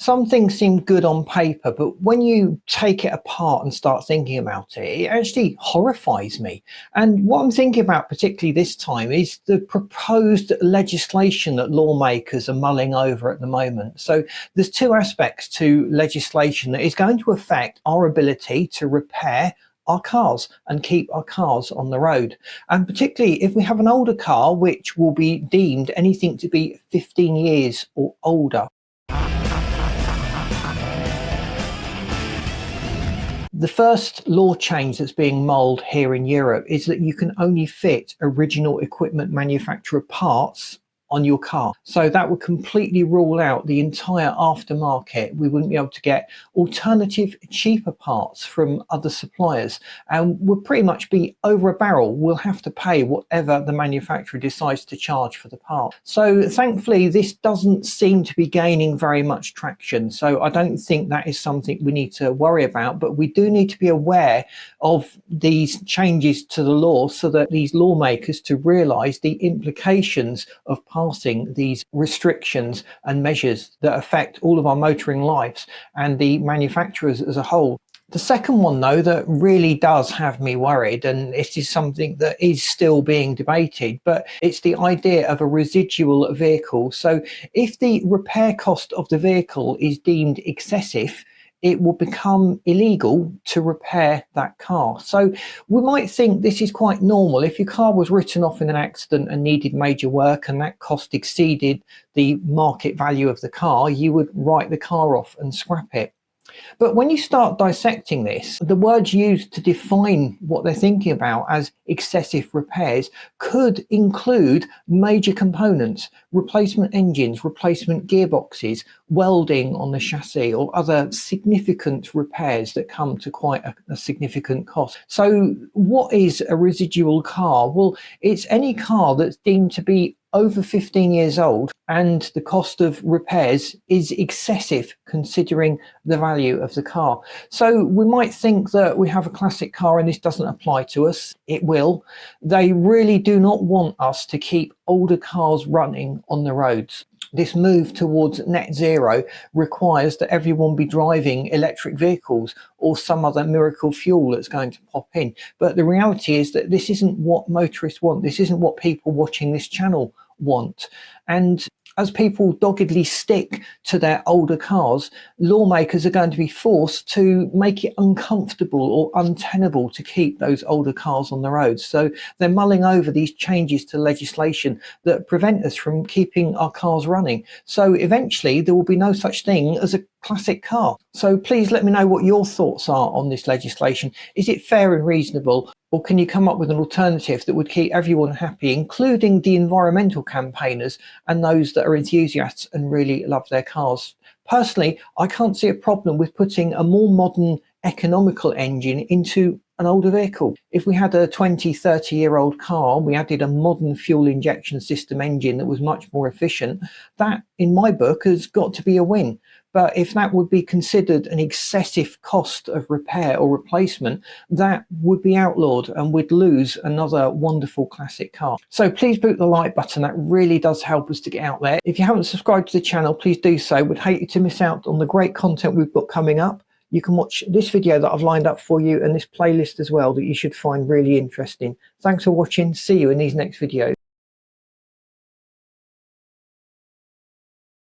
Some things seem good on paper, but when you take it apart and start thinking about it, it actually horrifies me. And what I'm thinking about particularly this time is the proposed legislation that lawmakers are mulling over at the moment. So there's two aspects to legislation that is going to affect our ability to repair our cars and keep our cars on the road. And particularly if we have an older car, which will be deemed anything to be 15 years or older. The first law change that's being mulled here in Europe is that you can only fit original equipment manufacturer parts on your car. So that would completely rule out the entire aftermarket. We wouldn't be able to get alternative, cheaper parts from other suppliers, and we'll pretty much be over a barrel. We'll have to pay whatever the manufacturer decides to charge for the part. So thankfully, this doesn't seem to be gaining very much traction. So I don't think that is something we need to worry about, but we do need to be aware of these changes to the law so that these lawmakers to realise the implications of passing these restrictions and measures that affect all of our motoring lives and the manufacturers as a whole. The second one, though, that really does have me worried, and it is something that is still being debated, but it's the idea of a residual vehicle. So if the repair cost of the vehicle is deemed excessive, it will become illegal to repair that car. So we might think this is quite normal. If your car was written off in an accident and needed major work and that cost exceeded the market value of the car, you would write the car off and scrap it. But when you start dissecting this, the words used to define what they're thinking about as excessive repairs could include major components, replacement engines, replacement gearboxes, welding on the chassis, or other significant repairs that come to quite a significant cost. So what is a residual car? Well, it's any car that's deemed to be over 15 years old and the cost of repairs is excessive considering the value of the car. So we might think that we have a classic car and this doesn't apply to us. It will. They really do not want us to keep older cars running on the roads. This move towards net zero requires that everyone be driving electric vehicles or some other miracle fuel that's going to pop in. But the reality is that this isn't what motorists want. This isn't what people watching this channel want. And as people doggedly stick to their older cars, lawmakers are going to be forced to make it uncomfortable or untenable to keep those older cars on the roads. So they're mulling over these changes to legislation that prevent us from keeping our cars running. So eventually there will be no such thing as a classic car. So please let me know what your thoughts are on this legislation. Is it fair and reasonable? Or can you come up with an alternative that would keep everyone happy, including the environmental campaigners and those that are enthusiasts and really love their cars? Personally, I can't see a problem with putting a more modern, economical engine into an older vehicle. If we had a 20, 30-year-old car, we added a modern fuel injection system engine that was much more efficient, that, in my book, has got to be a win. But if that would be considered an excessive cost of repair or replacement, that would be outlawed and we'd lose another wonderful classic car. So please boot the like button. That really does help us to get out there. If you haven't subscribed to the channel, please do so. We'd hate you to miss out on the great content we've got coming up. You can watch this video that I've lined up for you and this playlist as well that you should find really interesting. Thanks for watching. See you in these next videos.